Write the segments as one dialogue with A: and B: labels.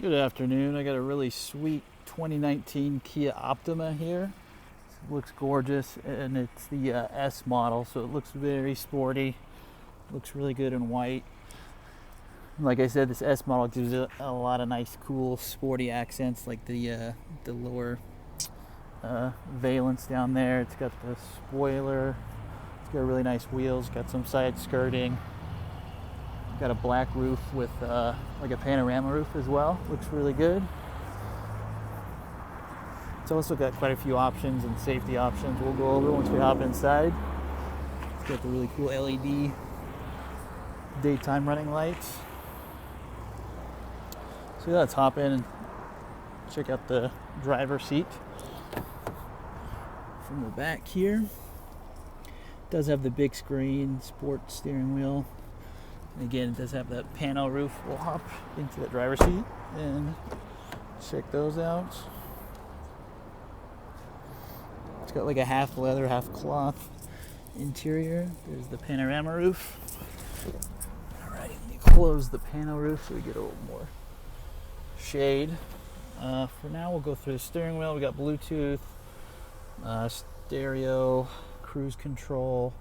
A: Good afternoon. I got a really sweet 2019 Kia Optima here. It looks gorgeous, and it's the S model, so it looks very sporty. Looks really good in white. Like I said, this S model gives it a lot of nice, cool, sporty accents, like the lower valence down there. It's got the spoiler. It's got really nice wheels. Got some side skirting. Got a black roof with like a panorama roof as well. Looks really good. It's also got quite a few options and safety options we'll go over once we hop inside. It's got the really cool LED daytime running lights. So yeah, let's hop in and check out the driver's seat from the back here. It does have the big screen, sport steering wheel. And again, it does have that panel roof. We'll hop into the driver's seat and check those out. It's got like a half leather, half cloth interior. There's the panorama roof. All right, let me close the panel roof so we get a little more shade. For now, we'll go through the steering wheel. We got Bluetooth, stereo, cruise control.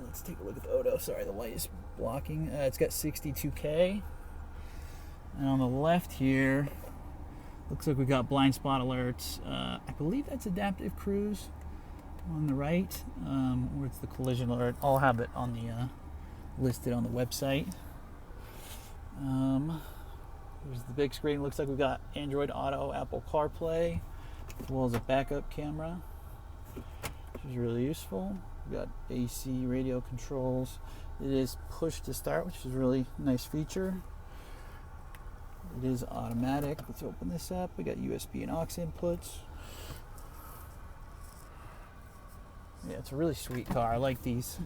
A: Let's take a look at the Odo. Sorry, the light is blocking. It's got 62K. And on the left here, looks like we got blind spot alerts. I believe that's adaptive cruise on the right, or it's the collision alert. I'll have it on the listed on the website. There's the big screen. Looks like we got Android Auto, Apple CarPlay, as well as a backup camera, which is really useful. We've got AC radio controls. It is push to start, which is a really nice feature. It is automatic. Let's open this up. We got USB and AUX inputs. Yeah, it's a really sweet car. I like these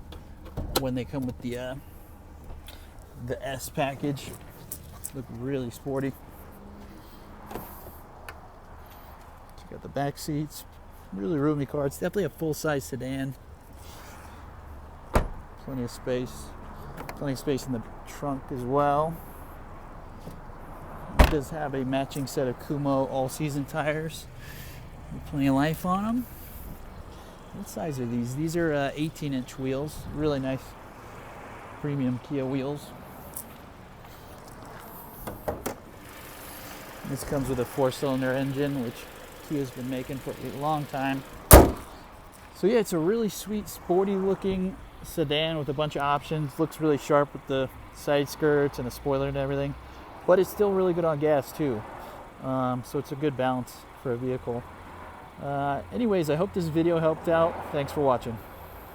A: when they come with the S package. Look really sporty. Check out the back seats. Really roomy car. It's definitely a full-size sedan. Plenty of space in the trunk as well. It does have a matching set of Kumo all-season tires with plenty of life on them. What size are these? These are 18-inch wheels. Really nice premium Kia wheels. This comes with a 4-cylinder engine, which Kia's been making for a long time. So yeah, it's a really sweet, sporty-looking sedan with a bunch of options. Looks really sharp with the side skirts and the spoiler and everything, but it's still really good on gas too. So it's a good balance for a vehicle. Anyways, I hope this video helped out. Thanks for watching.